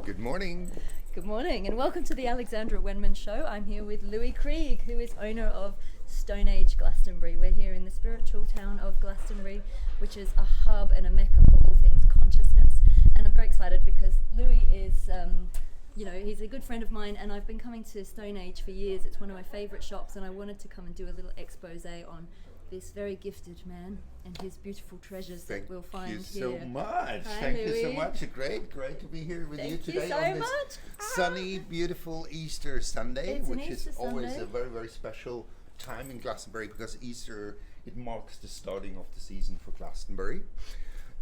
Good morning. Good morning and welcome to the Alexandra Wenman show. I'm here with Lui Krieg, who is owner of Stone Age Glastonbury. We're here in the spiritual town of Glastonbury, which is a hub and a mecca for all things consciousness. And I'm very excited because Lui is, he's a good friend of mine, and I've been coming to Stone Age for years. It's one of my favorite shops, and I wanted to come and do a little expose on this very gifted man and his beautiful treasures that we'll find here. Thank you so much. Hi, Thank Louis. you so much. Great to be here with you today Thank you on so this much. sunny, beautiful Easter Sunday, It's an which Easter is always Sunday. a very, very special time in Glastonbury because Easter, it marks the starting of the season for Glastonbury.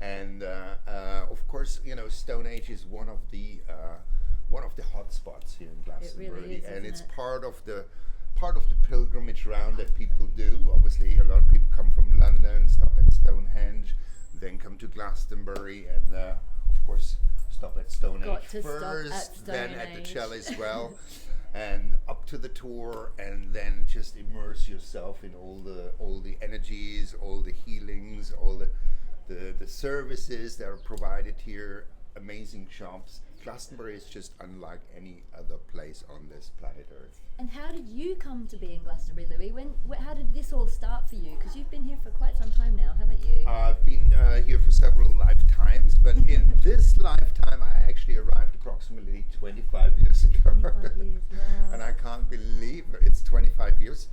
And of course, Stone Age is one of the hot spots here in Glastonbury, really is, and isn't it's it? part of the pilgrimage round that people do. Obviously, a lot of people come from London, stop at Stonehenge, then come to Glastonbury, and of course stop at Stone Got Age to stop first, at then Stone at the Age. Shell as well, and up to the tour, and then just immerse yourself in all the energies, all the healings, all the services that are provided here. Amazing shops. Glastonbury is just unlike any other place on this planet Earth. And how did you come to be in Glastonbury, Louis? How did this all start for you? Because you've been here for quite some time now, haven't you? I've been here for several lifetimes, but in this lifetime I actually arrived approximately 25 years ago. 25 years, wow. And I can't believe it's 25 years.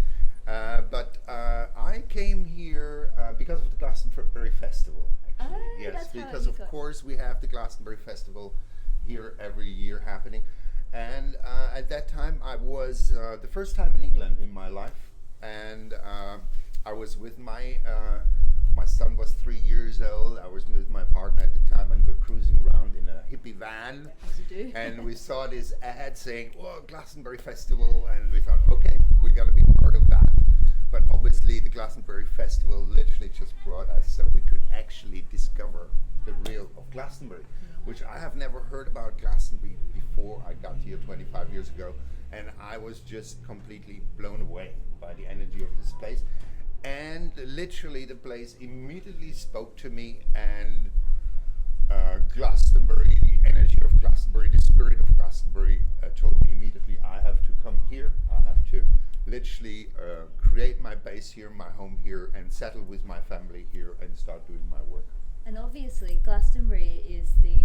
But I came here because of the Glastonbury Festival, actually. Oh, yes, that's how because you of got- course we have the Glastonbury Festival here every year happening. And at that time I was the first time in England in my life, and I was with my son was 3 years old. I was with my partner at the time, and we were cruising around in a hippie van. As you do. And we saw this ad saying, "Oh, Glastonbury Festival," and we thought, okay, we got to be part of that. But obviously, the Glastonbury Festival literally just brought us so we could actually discover the real of Glastonbury, which I have never heard about Glastonbury before I got here 25 years ago, and I was just completely blown away by the energy of this place. And literally, the place immediately spoke to me, and Glastonbury, the energy of Glastonbury, the spirit of Glastonbury told me immediately I have to come here. I have to literally create my base here, my home here, and settle with my family here and start doing my work. And obviously, Glastonbury is the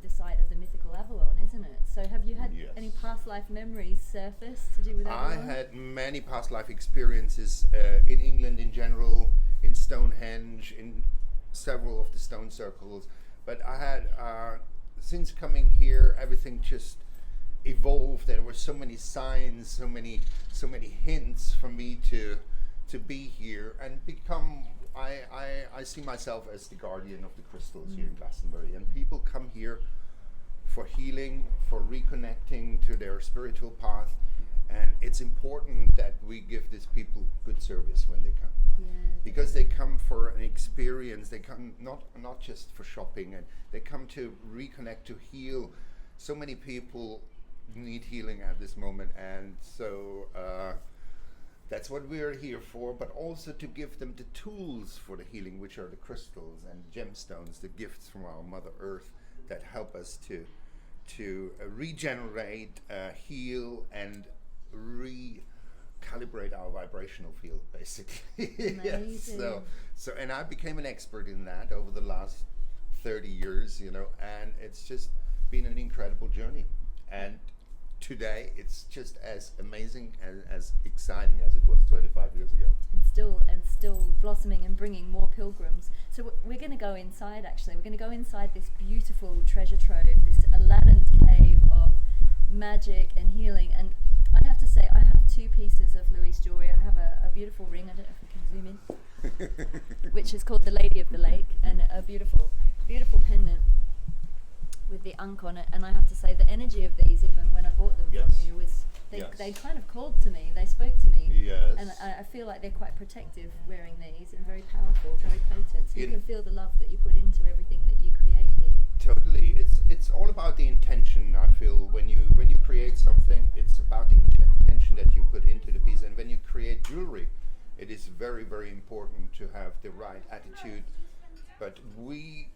site of the mythical Avalon, isn't it? So have you had Yes. any past life memories surface to do with I Avalon? had many past life experiences in England in general, in Stonehenge, in several of the stone circles. But I had, since coming here, everything just evolved. There were so many signs, so many hints for me to be here and become. I see myself as the guardian of the crystals here in Glastonbury, and people come here for healing, for reconnecting to their spiritual path, and it's important that we give these people good service when they come. Yeah. Because they come for an experience, they come not just for shopping, and they come to reconnect, to heal. So many people need healing at this moment, and so that's what we're here for, but also to give them the tools for the healing, which are the crystals and gemstones, the gifts from our Mother Earth that help us to regenerate, heal, and recalibrate our vibrational field, basically. Yes. So, and I became an expert in that over the last 30 years, and it's just been an incredible journey. And today, it's just as amazing and as exciting as it was 25 years ago. And still blossoming and bringing more pilgrims. So we're going to go inside. Actually, we're going to go inside this beautiful treasure trove, this Aladdin's cave of magic and healing. And I have to say, I have two pieces of Louis' jewellery. I have a beautiful ring. I don't know if we can zoom in, which is called the Lady of the Lake, and a beautiful pendant with the unk on it. And I have to say, the energy of these, even when I bought them Yes. from you, was Yes. they kind of called to me. They spoke to me. Yes. And I feel like they're quite protective wearing these, and very powerful, very potent. So you can feel the love that you put into everything that you create here. Totally, it's all about the intention. I feel when you create something, it's about the intention that you put into the piece. And when you create jewelry, it is very, very important to have the right attitude But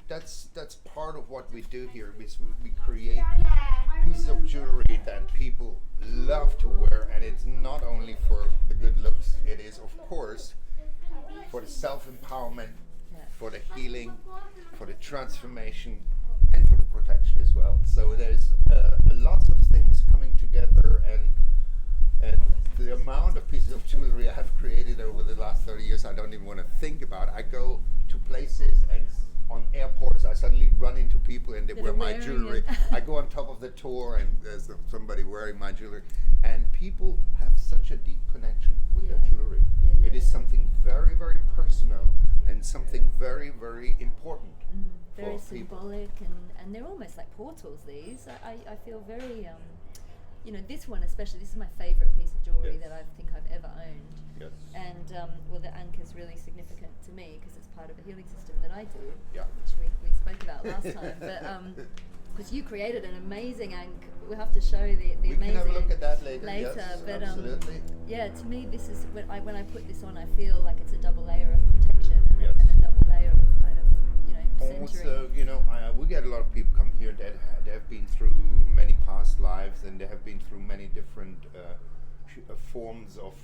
that's part of what we do here. Is we create pieces of jewelry that people love to wear, and it's not only for the good looks. It is, of course, for the self-empowerment, for the healing, for the transformation, and for the protection as well. So there's lots of things coming together, and the amount of pieces of jewelry I have created over the last 30 years, I don't even want to think about. I go to places and on airports, I suddenly run into people and they wear my jewelry. I go on top of the tour and there's somebody wearing my jewelry. And people have such a deep connection with their jewelry. It is something very, very personal and something very, very important. Very symbolic, and they're almost like portals, these. I feel very, this one especially, this is my favourite piece of jewellery that I think I've ever owned. Yes. And, the ankh is really significant to me because it's part of a healing system that I do, Yeah. which we spoke about last time. But because you created an amazing ankh, we'll have to show the We amazing. can have a look at that later. Later, yes, but absolutely. yeah, to me this is when I put this on, I feel like it's a double layer of protection Yes. and a double layer of kind of centering. Also, we get a lot of people come here that they have been through many past lives, and they have been through many different forms of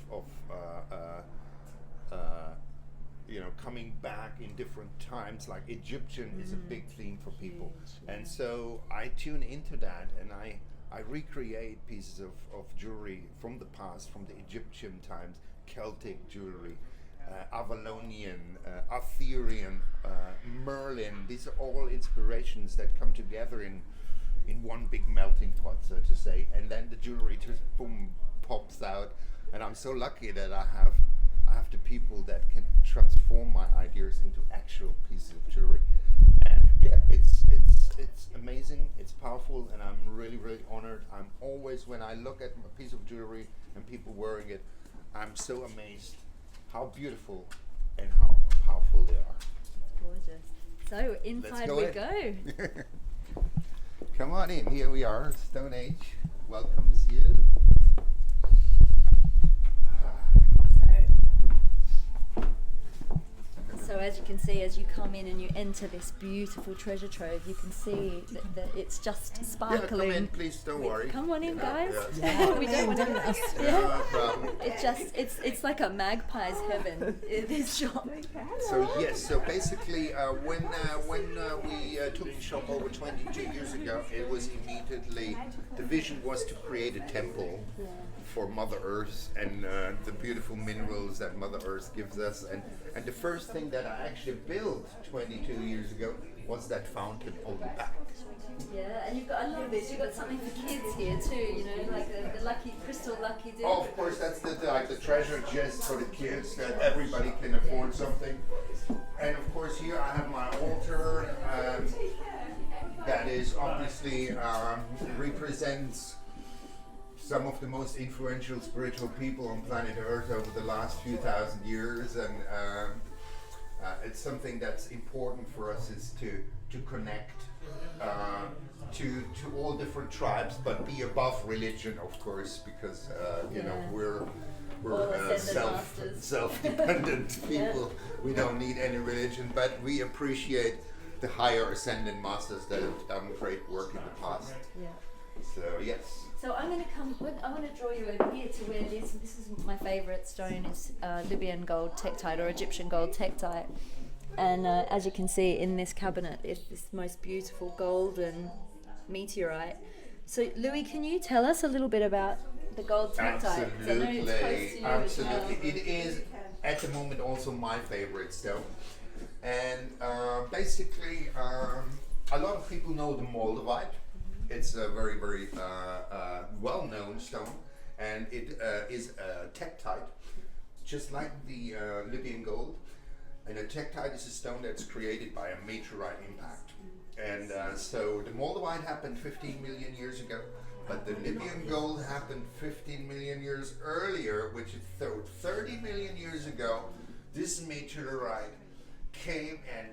coming back in different times. Like Egyptian is a big theme for people, and so I tune into that, and I recreate pieces of jewelry from the past, from the Egyptian times, Celtic jewelry, Avalonian, Athurian, Merlin. These are all inspirations that come together in one big melting pot, so to say, and then the jewelry just boom pops out. And I'm so lucky that I have the people that can transform my ideas into actual pieces of jewelry. And yeah, it's amazing, it's powerful, and I'm really, really honored. I'm always, when I look at a piece of jewelry and people wearing it, I'm so amazed how beautiful and how powerful they are. It's gorgeous. So inside we go. Come on in, here we are. Stone Age welcomes you. So as you can see, as you come in and you enter this beautiful treasure trove, you can see that it's just sparkling. Yeah, come in, please. Don't worry. Come on in, Yeah, guys. yeah. We don't want to miss. No problem. It's like a magpie's heaven. This shop. So yes, so basically, when we took the shop over 22 years ago, it was immediately, the vision was to create a temple for Mother Earth and the beautiful minerals that Mother Earth gives us. And the first thing that I actually built 22 years ago was that fountain on the back. Yeah, and I love this. You've got something for kids here too. Like the lucky crystal lucky dip. Oh, of course, that's the treasure chest for the kids, that everybody can afford something. And of course, here I have my altar. That is obviously represents some of the most influential spiritual people on planet Earth over the last few thousand years, and it's something that's important for us, is to connect to all different tribes, but be above religion, of course, because we're self-dependent people. We don't need any religion, but we appreciate the higher ascendant masters that have done great work in the past. Yeah. So yes. So I want to draw you over here to where this is my favourite stone, is Libyan Gold Tektite, or Egyptian Gold Tektite. And as you can see in this cabinet, it's this most beautiful golden meteorite. So Louis, can you tell us a little bit about the gold Tektite? Absolutely, absolutely. It is at the moment also my favourite stone. And basically, a lot of people know the Moldavite. It's a very, very well-known stone, and it is a tektite, just like the Libyan gold. And a tektite is a stone that's created by a meteorite impact. And so the Moldavite happened 15 million years ago, but the Libyan gold happened 15 million years earlier, which is 30 million years ago. This meteorite came and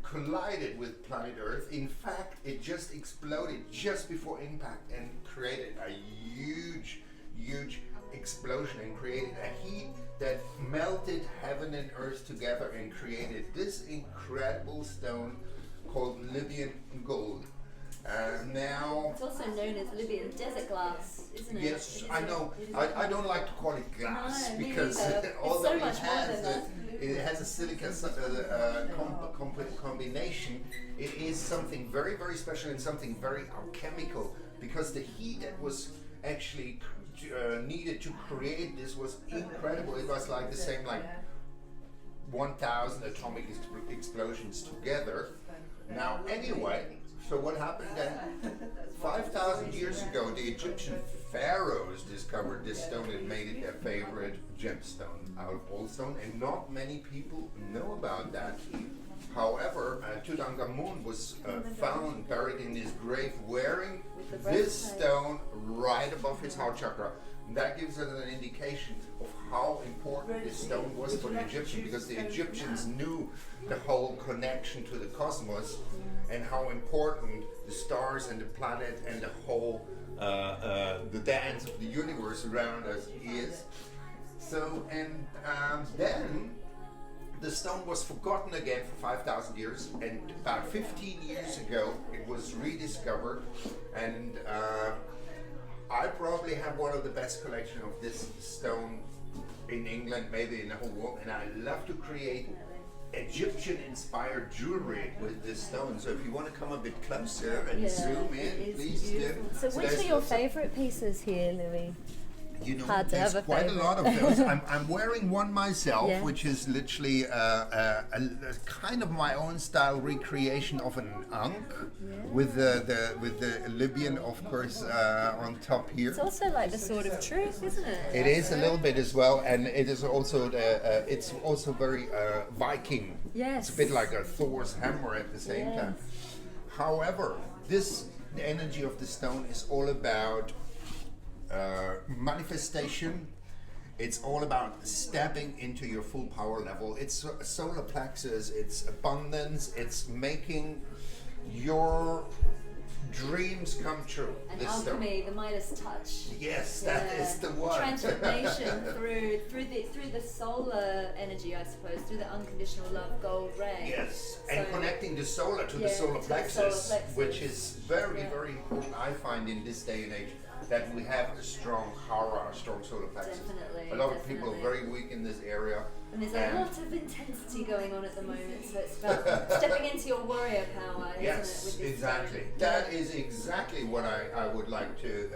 collided with planet Earth. In fact, it just exploded just before impact and created a huge huge explosion and created a heat that melted heaven and earth together and created this incredible stone called Libyan Gold. Now, it's also known as Libyan desert glass, isn't it? yes, I know. I don't like to call it glass No, me because neither. although It's so much more than that. it has a silica combination, it is something very, very special and something very alchemical, because the heat that was actually needed to create this was incredible. It was like the same, like 1,000 atomic explosions together. Now, anyway, so what happened then? 5,000 years ago, the Egyptian pharaohs discovered this stone and made it their favorite gemstone out of all stone, and not many people know about that. However, Tutankhamun was found buried in his grave wearing this stone right above his heart chakra. That gives us an indication of how important this stone was for the Egyptians, because the Egyptians knew the whole connection to the cosmos and how important the stars and the planet and the whole the dance of the universe around us is. So, and then the stone was forgotten again for 5,000 years, and about 15 years ago it was rediscovered, and I probably have one of the best collections of this stone in England, maybe in the whole world, and I love to create Egyptian-inspired jewelry with this stone. So if you want to come a bit closer and zoom in, please do. So which are your favourite pieces here, Louis? You know, Hard to there's have a quite favourite. a lot of those. I'm wearing one myself, Yeah. which is literally a kind of my own style recreation of an ankh, with the Libyan, of course, on top here. It's also like the sword of truth, isn't it? It is a little bit as well, and it is also it's also very Viking. Yes. It's a bit like a Thor's hammer at the same time. However, the energy of the stone is all about manifestation. It's all about stepping into your full power level. It's a solar plexus, it's abundance, it's making your dreams come true. And this alchemy, the Midas touch. Yes, that is the one. Transformation through the solar energy, I suppose, through the unconditional love, gold ray. Yes, and So- connecting the solar to the Yeah, solar to the plexus, solar plexus. which is very, very important, I find, in this day and age, that we have a strong aura, a strong solar plexus. Definitely, A lot of people are definitely. very weak in this area. And there's a lot of intensity going on at the moment, so it's about stepping into your warrior power, isn't it? Yes, With this exactly. stone? That is exactly what I would like to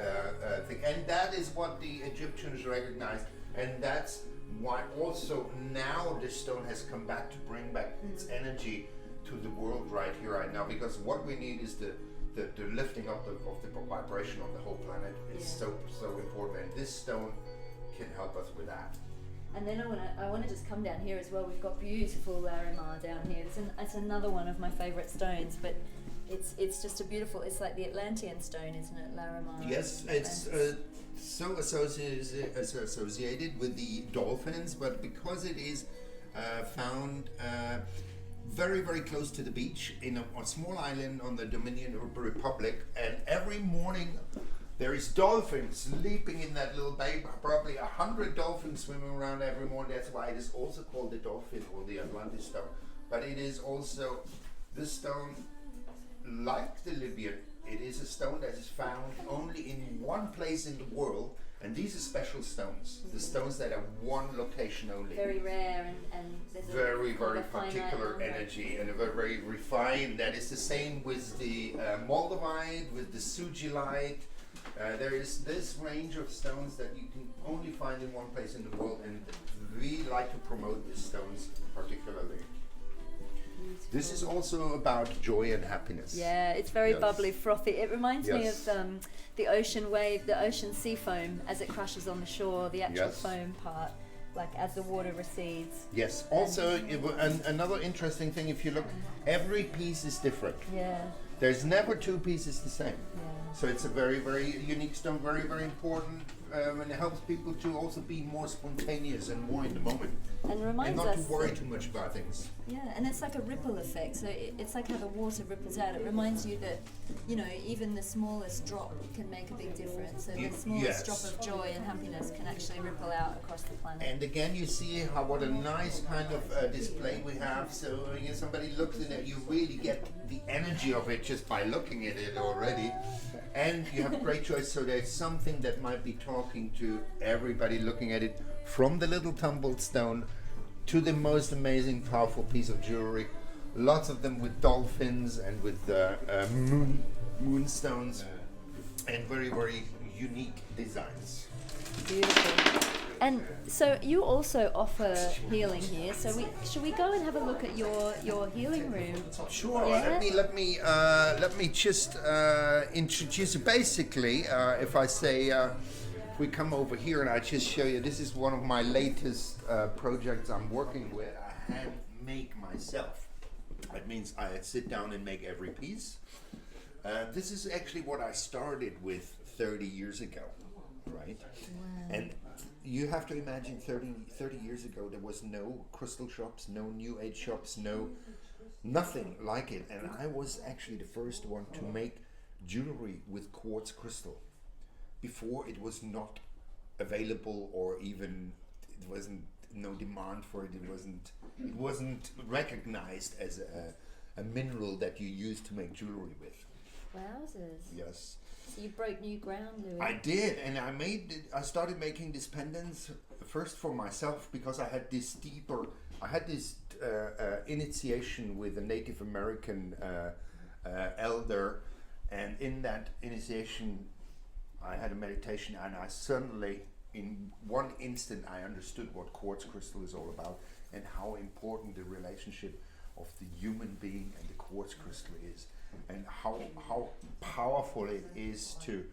think. And that is what the Egyptians recognized. And that's why also now this stone has come back to bring back its energy to the world right here, right now. Because what we need is the lifting up of the vibration of the whole planet. It's so important. And this stone can help us with that. And then I want to just come down here as well. We've got beautiful Larimar down here. It's another one of my favourite stones, but it's just a beautiful. It's like the Atlantean stone, isn't it, Larimar? Yes, it's so associated with the dolphins, but because it is found very, very close to the beach in a small island on the Dominican Republic, and every morning there is dolphins leaping in that little bay, probably 100 dolphins swimming around every morning. That's why it is also called the dolphin or the Atlantis stone. But it is also, this stone, like the Libyan, it is a stone that is found only in one place in the world, and these are special stones. The stones that are one location only. Very rare, and there's Very, kind of very a finite particular number. energy, and a very, very refined. That is the same with the Moldavite, with the Sugilite. There is this range of stones that you can only find in one place in the world, and we like to promote these stones particularly. This is also about joy and happiness. Yeah, it's very Yes. bubbly, frothy. It reminds me Yes. of the ocean wave, the ocean sea foam as it crashes on the shore, the actual Yes. foam part, like as the water recedes. Yes. Also, another interesting thing, if you look, every piece is different. Yeah, There's never two pieces the same. yeah. So it's a very, very unique stone, very, very important, and it helps people to also be more spontaneous and more in the moment. And reminds and not us to worry too much about things. Yeah, and it's like a ripple effect. So it's like how the water ripples out. It reminds you that, you know, even the smallest drop can make a big difference. So the smallest drop of joy and happiness can actually ripple out across the planet. And again, you see what a nice kind of display we have. So when somebody looks in it, you really get the energy of it just by looking at it already. And you have great choice. So there's something that might be talking to everybody looking at it, from the little tumbled stone to the most amazing, powerful piece of jewelry. Lots of them with dolphins and with moonstones, and very, very unique designs. Beautiful. And so you also offer healing here. So should we go and have a look at your healing room? Sure. Yeah? Let me just introduce you. Basically, if I say, if we come over here and I just show you, this is one of my latest projects I'm working with. I hand make myself. That means I sit down and make every piece. This is actually what I started with 30 years ago, right? Wow. And you have to imagine 30 years ago there was no crystal shops, no new age shops, nothing like it. And I was actually the first one to make jewelry with quartz crystal. Before it was not available, or even it wasn't no demand for it. It wasn't recognized as a mineral that you use to make jewelry with. Wowzers. Yes. So you broke new ground, Louis. I did, and I started making these pendants first for myself, because I had this initiation with a Native American elder, and in that initiation I had a meditation, and I suddenly, in one instant, I understood what quartz crystal is all about, and how important the relationship of the human being and the quartz crystal is, and how powerful it is to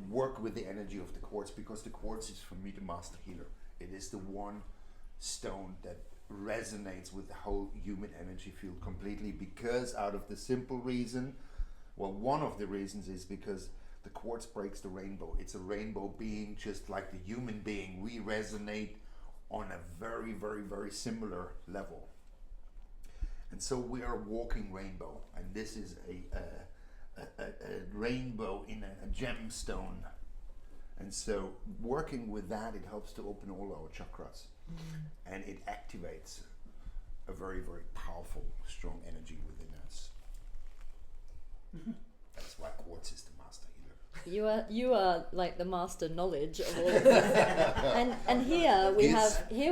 work with the energy of the quartz, because the quartz is, for me, the master healer. It is the one stone that resonates with the whole human energy field completely, because out of the simple reason, well, one of the reasons is because the quartz breaks the rainbow. It's a rainbow being, just like the human being. We resonate on a very, very, very similar level. And so we are a walking rainbow, and this is a rainbow in a gemstone. And so working with that, it helps to open all our chakras, and it activates a very, very powerful, strong energy within us. That's why quartz is the master healer. You are like the master knowledge of all of this. and here we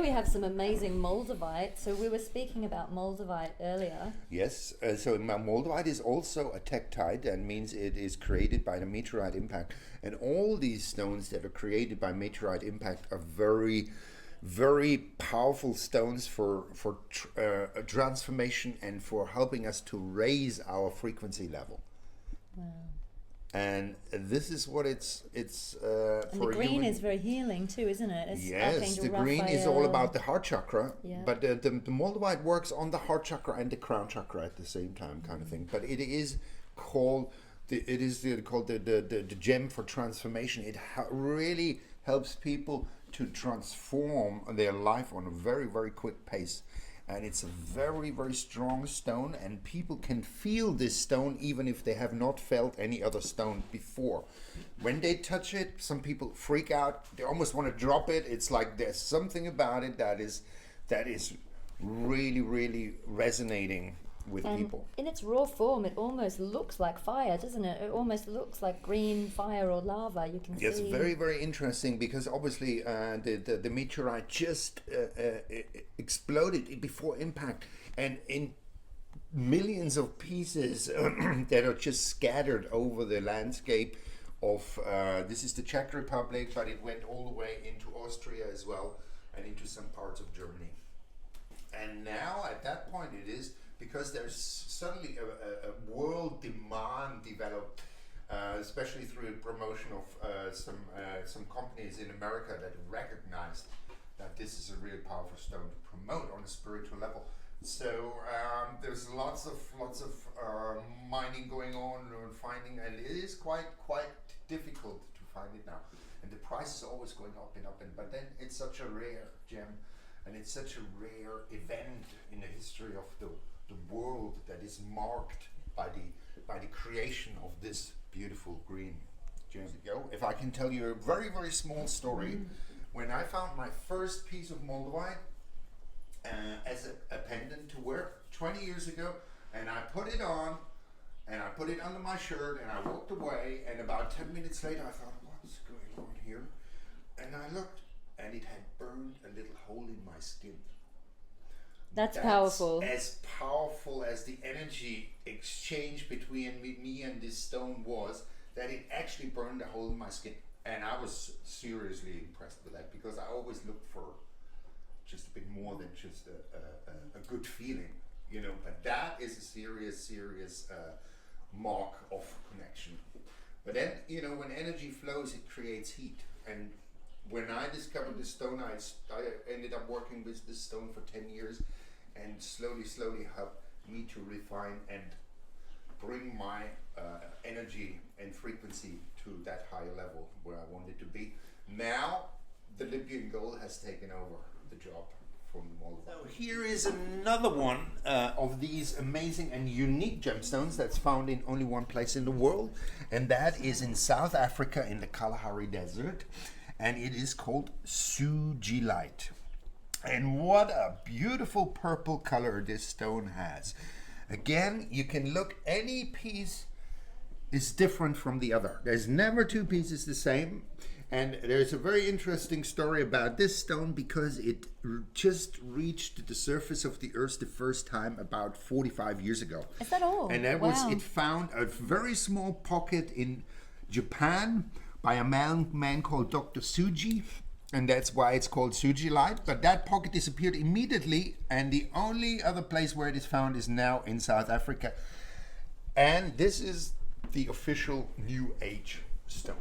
have some amazing Moldavite. So we were speaking about Moldavite earlier. Yes, so Moldavite is also a tektite, and means it is created by the meteorite impact. And all these stones that are created by meteorite impact are very, very powerful stones for transformation, and for helping us to raise our frequency level. Wow. And this is what it's And for the green human. is very healing too, isn't it? It's Yes, Archangel the green is all Raphael. about the heart chakra, Yeah. but the Moldavite works on the heart chakra and the crown chakra at the same time, kind of thing. But it is called the gem for transformation. It really helps people to transform their life on a very, very quick pace. And it's a very, very strong stone, and people can feel this stone even if they have not felt any other stone before. When they touch it, some people freak out. They almost want to drop it. It's like there's something about it that is really, really resonating with people. In its raw form, it almost looks like fire, doesn't it? It almost looks like green fire or lava. You can Yes, see. very, very interesting, because obviously the meteorite just exploded before impact, and in millions of pieces that are just scattered over the landscape of, this is the Czech Republic, but it went all the way into Austria as well, and into some parts of Germany. And now at that point it is, because there's suddenly a world demand developed, especially through the promotion of some companies in America that recognized that this is a real powerful stone to promote on a spiritual level. So there's lots of mining going on and finding, and it is quite difficult to find it now, and the price is always going up and up. But then it's such a rare gem, and it's such a rare event in the history of the world that is marked by the creation of this beautiful green gem. If I can tell you a very, very small story, when I found my first piece of Moldavite as a pendant to wear 20 years ago, and I put it on, and I put it under my shirt, and I walked away, and about 10 minutes later I thought, what's going on here? And I looked, and it had burned a little hole in my skin. That's powerful. As powerful as the energy exchange between me and this stone was, that it actually burned a hole in my skin. And I was seriously impressed with that, because I always look for just a bit more than just a good feeling, you know. But that is a serious mark of connection. But then, you know, when energy flows, it creates heat. And when I discovered this stone, I ended up working with this stone for 10 years, and slowly helped me to refine and bring my energy and frequency to that higher level where I wanted to be. Now, the Libyan Gold has taken over the job from the Moldavite. So here is another one of these amazing and unique gemstones that's found in only one place in the world, and that is in South Africa in the Kalahari Desert, and it is called Sugilite. And what a beautiful purple color this stone has. Again, you can look, any piece is different from the other. There's never two pieces the same. And there's a very interesting story about this stone, because it just reached the surface of the earth the first time about 45 years ago. Is that all? And that was, it found a very small pocket in Japan by a man called Dr. Suji. And that's why it's called Sugilite. But that pocket disappeared immediately, and the only other place where it is found is now in South Africa. And this is the official New Age stone.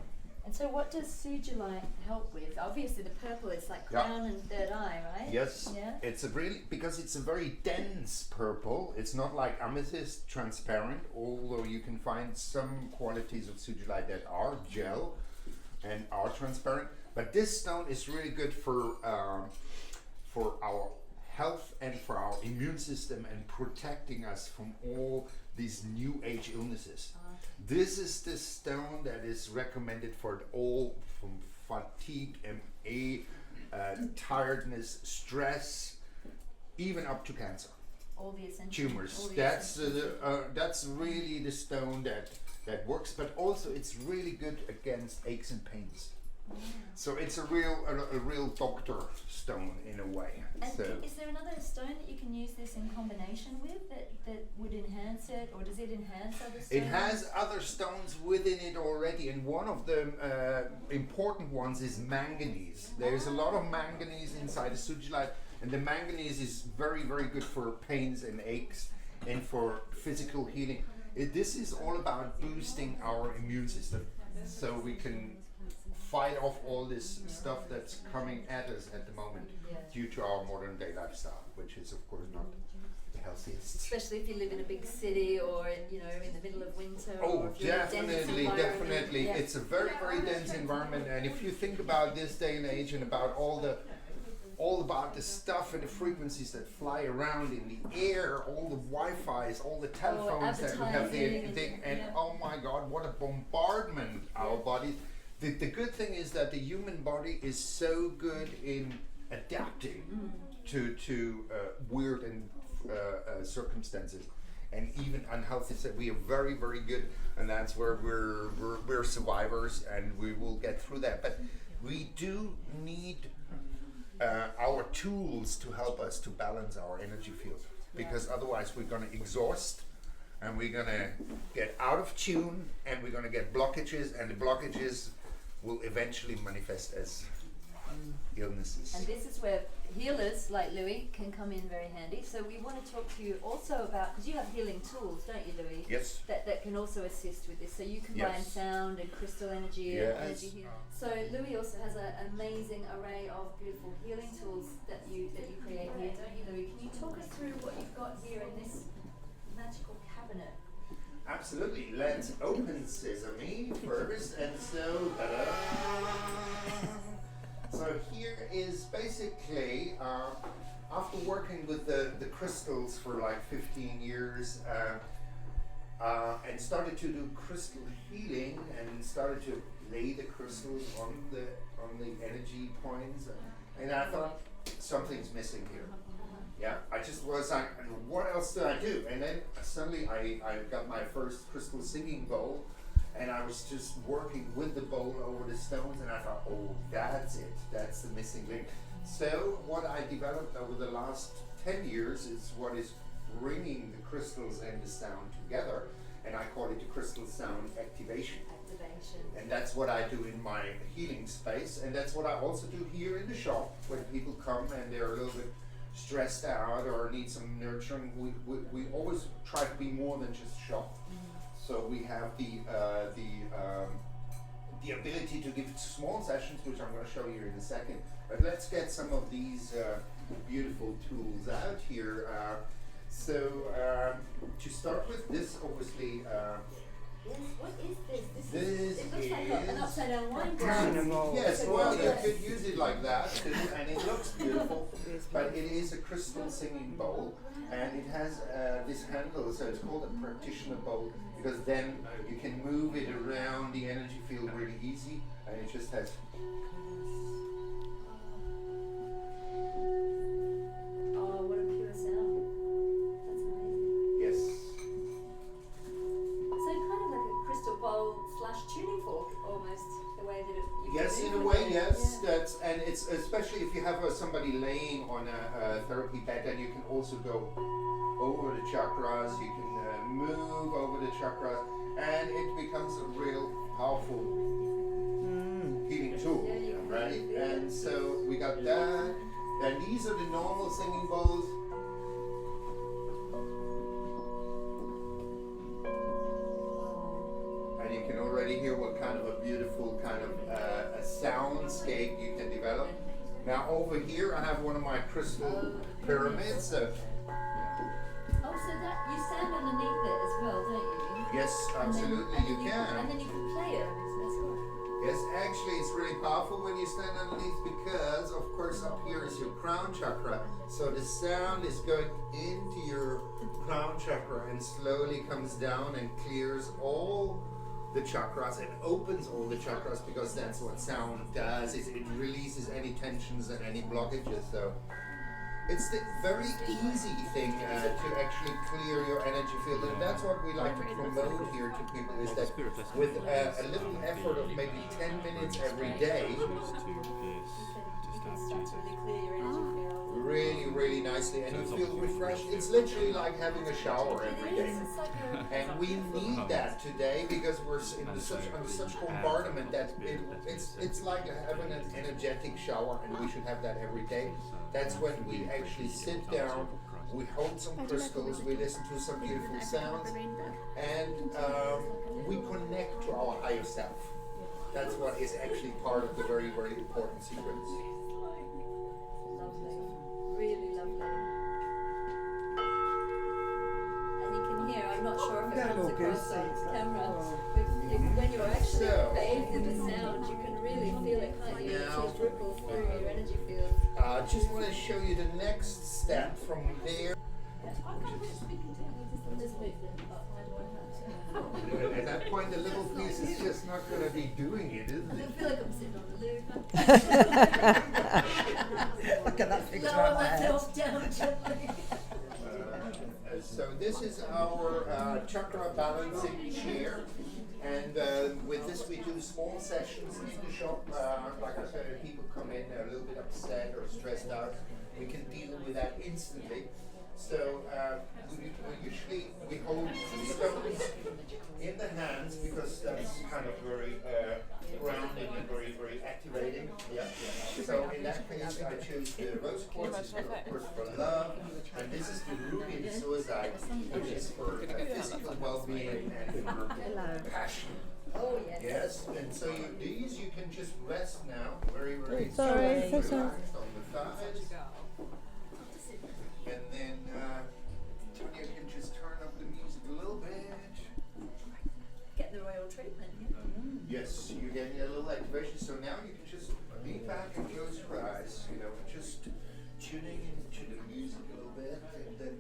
And so what does Sugilite help with? Obviously the purple is like crown and third eye, right? Yes. Yeah. It's a really, because it's a very dense purple. It's not like amethyst transparent, although you can find some qualities of Sugilite that are gel and are transparent. But this stone is really good for our health and for our immune system, and protecting us from all these new age illnesses. This is the stone that is recommended for all, from fatigue, tiredness, stress, even up to cancer. All the essential tumors. That's really the stone that works, but also it's really good against aches and pains. So it's a real doctor stone in a way. And so is there another stone that you can use this in combination with that would enhance it, or does it enhance other stones? it has other stones within it already, and one of the important ones is manganese. There's a lot of manganese inside the Sugilite, and the manganese is very, very good for pains and aches and for physical healing. This is all about boosting our immune system, so we can fight off all this stuff that's coming at us at the moment due to our modern day lifestyle, which is of course not the healthiest. Especially if you live in a big city, or in the middle of winter. Oh, or if you're in a dense definitely. Yeah. It's a very, very dense environment, and if you think about this day and age and about all about the stuff and the frequencies that fly around in the air, all the Wi-Fi's, all the telephones that we have there, and oh my God, what a bombardment our bodies. The good thing is that the human body is so good in adapting to weird and circumstances, and even unhealthy. So we are very, very good, and that's where we're survivors, and we will get through that. But we do need our tools to help us to balance our energy field, because otherwise we're going to exhaust, and we're going to get out of tune, and we're going to get blockages, and the blockages will eventually manifest as illnesses. And this is where healers like Lui can come in very handy. So we want to talk to you also about, because you have healing tools, don't you, Lui? Yes. That can also assist with this. So you combine sound and crystal energy and energy healing. So Lui also has an amazing array of beautiful healing tools that you create here, don't you, Lui? Can you talk us through what you've got here in this magical cabinet? Absolutely. Let's open sesame first, and so so here is basically after working with the crystals for like 15 years and started to do crystal healing and started to lay the crystals on the energy points, and I thought something's missing here. Yeah, I just was like, what else do I do? And then suddenly I got my first crystal singing bowl, and I was just working with the bowl over the stones, and I thought, oh, that's it. That's the missing link. So what I developed over the last 10 years is what is bringing the crystals and the sound together, and I call it the crystal sound activation. And that's what I do in my healing space, and that's what I also do here in the shop when people come and they're a little bit stressed out or need some nurturing. We always try to be more than just shop. So we have the ability to give small sessions, which I'm going to show you in a second. But let's get some of these beautiful tools out here. To start with, this obviously. Yes, what is this? This it looks like is an upside down wine glass. Yes, well, you could use it like that too, and it looks beautiful. But it is a crystal singing bowl, and it has this handle, so it's called a practitioner bowl, because then you can move it around the energy field really easy, and it just has. Oh, what a pure sound. That's amazing. Yes. So kind of like a crystal bowl / tuning fork, almost, the way that it. Yes, in a way, yes. Yeah. That's, and it's especially if you have somebody laying on a therapy bed, then you can also go over the chakras. You can move over the chakras, and it becomes a real powerful healing tool, right? And so we got that. And these are the normal singing bowls. And you can already hear what kind of a beautiful kind of a soundscape you can develop. Now over here I have one of my crystal pyramids. Oh, so that you stand underneath it as well, don't you? Yes, absolutely, you can. And then you can play it. That's cool. Yes, actually it's really powerful when you stand underneath, because of course up here is your crown chakra. So the sound is going into your crown chakra and slowly comes down and clears all the chakras and opens all the chakras, because that's what sound does. It releases any tensions and any blockages. So it's the very easy thing to actually clear your energy field, and that's what we like to promote here to people, is that with a little effort of maybe 10 minutes every day, You can start to really clear your energy field. really, really nicely, and you feel refreshed. It's literally like having a shower every day. It's like And we need that today, because we're in such bombardment that it's like having an energetic shower, and we should have that every day. That's when we actually sit down, we hold some crystals, we listen to some beautiful sounds, and we connect to our higher self. That's what is actually part of the very, very important sequence. lovely. Really lovely. And you can hear, I'm not sure if it comes across on camera, when you're actually bathed in the sound, you can really feel it, can't you? It just ripples through your energy field. Just want to show you the next step from there. Just move them up. At that point, the little piece is just not going to be doing it, is I it? feel like I'm sitting on the loo. Look at that picture Lower on there. myself down gently. So this is our chakra balancing chair, and with this we do small sessions in the shop. Like I said, if people come in, they're a little bit upset or stressed out, we can deal with that instantly. So we hold stones in the hands, because that's kind of very grounding and very, very activating. Yeah. So in that case, I choose the rose quartz, which is of course for love, and this is the ruby suicide, which is for physical well-being and for passion. Oh, yes. Yes, and so these you can just rest now, very, very Sorry, so relaxed sorry. on the thighs. And then you can just turn up the music a little bit. Yes, you're getting a little activation. So now you can just lean back and close your eyes. You know, just tuning into the music a little bit, and then.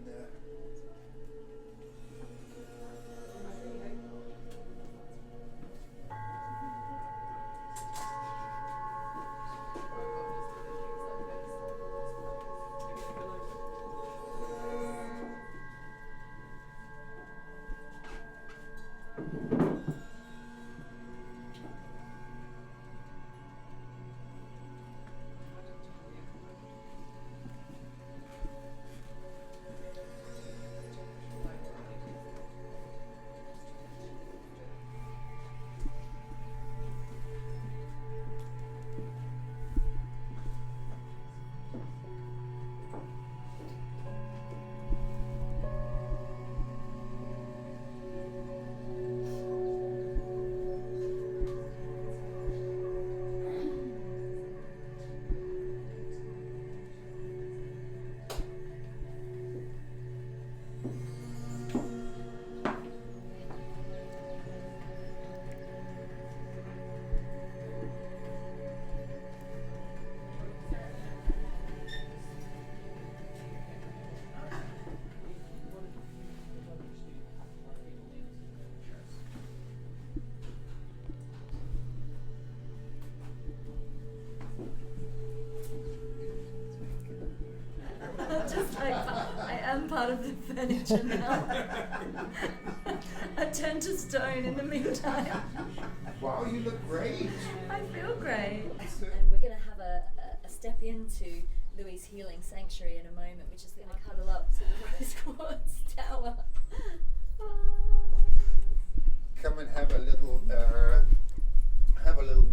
I am part of the furniture now. I turned to stone in the meantime. Wow, you look great. I feel great. And we're going to have a step into Louis' healing sanctuary in a moment. We're just going to cuddle up to the Quartz tower. Come and have a little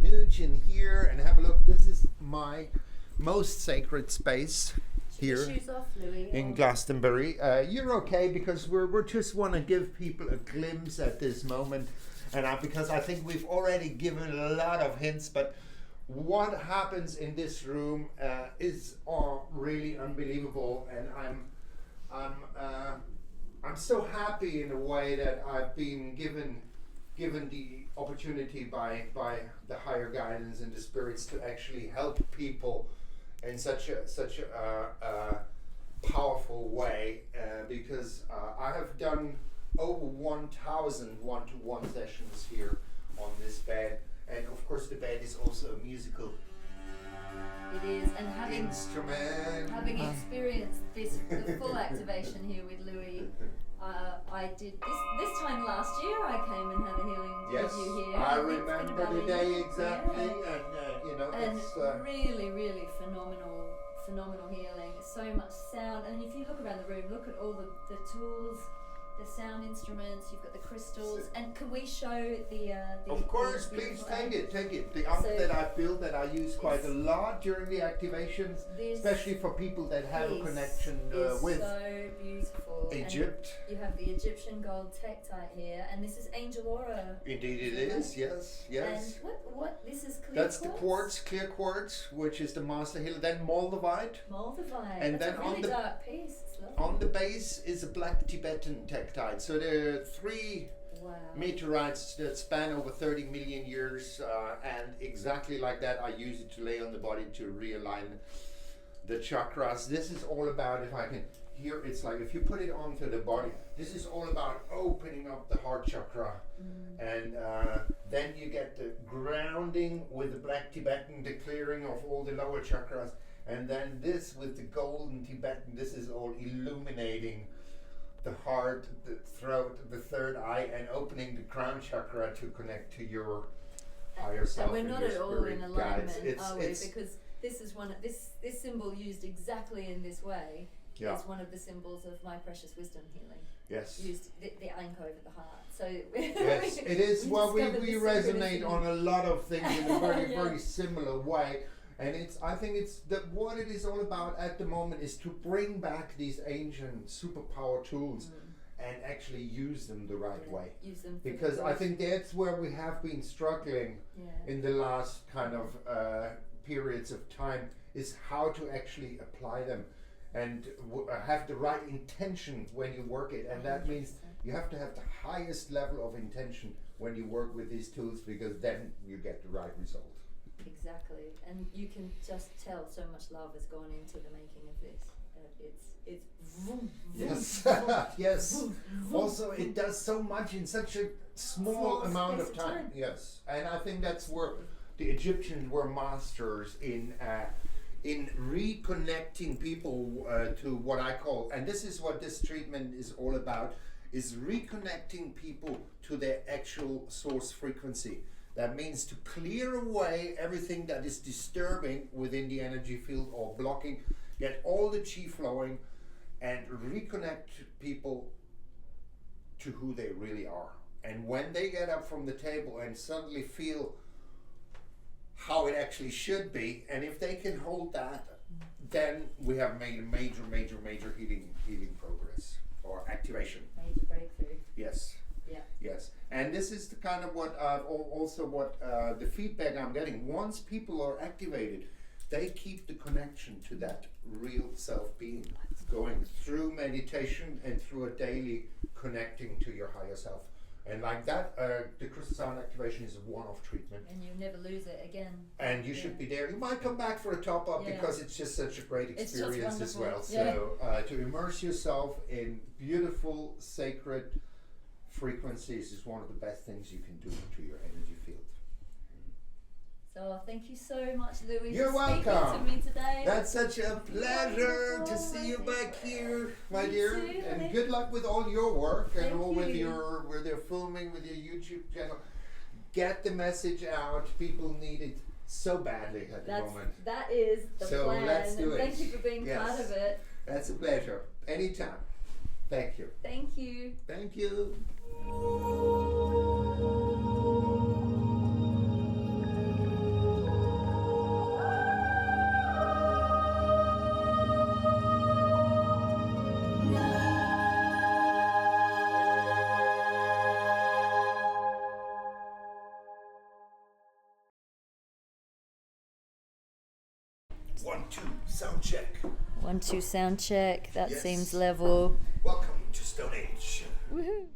mooch in here and have a look. This is my most sacred space here Shoes off, Louis, in Glastonbury. You're okay because we're just want to give people a glimpse at this moment, and because I think we've already given a lot of hints, but what happens in this room is really unbelievable, and I'm so happy in a way that I've been given the opportunity by the higher guidance and the spirits to actually help people in such a powerful way, because I have done over 1,000 one-to-one sessions here on this bed, and of course the bed is also a musical It is, and having experienced the full activation here with Louis, I did this time last year. I came and had a healing yes, with you here. I remember the day exactly, yeah. And it's really phenomenal healing. So much sound, and if you look around the room, look at all the tools, the sound instruments. You've got the crystals, and can we show the of course, please take it. The amp that I built that I use quite a lot during the activations, especially for people that have a connection with so beautiful. Egypt. And you have the Egyptian Gold Tektite here, and this is Angel Aura. Indeed, it is. Yes. And what this is clear That's quartz? the quartz, clear quartz, which is the master healer. Then Moldavite. And that's then a really dark piece. On the base is a black Tibetan tektite. So there are 3 meteorites that span over 30 million years, and exactly like that, I use it to lay on the body to realign the chakras. This is all about, if I can, here it's like if you put it onto the body, this is all about opening up the heart chakra, and then you get the grounding with the black Tibetan, the clearing of all the lower chakras. And then this with the golden Tibetan, this is all illuminating the heart, the throat, the third eye, and opening the crown chakra to connect to your higher self. And we're not at all in alignment, are we? Because this is this symbol used exactly in this way is one of the symbols of my precious wisdom healing. Yes. Used the anchor over the heart. So yes, it is. Well, we resonate on a lot of things in a very very similar way. And I think it's what it is all about at the moment is to bring back these ancient superpower tools and actually use them the right way. Use them because I think that's where we have been struggling in the last kind of periods of time, is how to actually apply them and have the right intention when you work it. And that means you have to have the highest level of intention when you work with these tools, because then you get the right result. Exactly, and you can just tell so much love has gone into the making of this. It's vroom, Yes, vroom, vroom, yes. vroom, vroom, Also, it does so much in such a small amount of time. Yes, and I think that's where the Egyptians were masters in reconnecting people to what I call, and this is what this treatment is all about, is reconnecting people to their actual source frequency. That means to clear away everything that is disturbing within the energy field or blocking, get all the chi flowing, and reconnect people to who they really are. And when they get up from the table and suddenly feel how it actually should be, and if they can hold that, then we have made a major healing progress or activation. Major breakthrough. Yes. Yeah. Yes, and this is the kind of what the feedback I'm getting. Once people are activated, they keep the connection to that real self-being, going through meditation and through a daily connecting to your higher self. And like that, the crystal sound activation is a one-off treatment. And you'll never lose it again. And you should be there. You might come back for a top-up because it's just such a great experience as well. So to immerse yourself in beautiful, sacred frequencies is one of the best things you can do to your energy field. So thank you so much, Louis, You're for speaking welcome. to me today. That's such a pleasure to see you back here, my dear. too, And honey. good luck with all your work and Thank all with you. your filming, with your YouTube channel. Get the message out. People need it so badly at the moment. That is the So plan. let's do and it. Thank you for being Yes. part of it. That's a pleasure. Anytime. Thank you. Thank you. Thank you. One, two, sound check. 1, 2 sound check. That Yes. seems level. Welcome to Stone Age. Woohoo.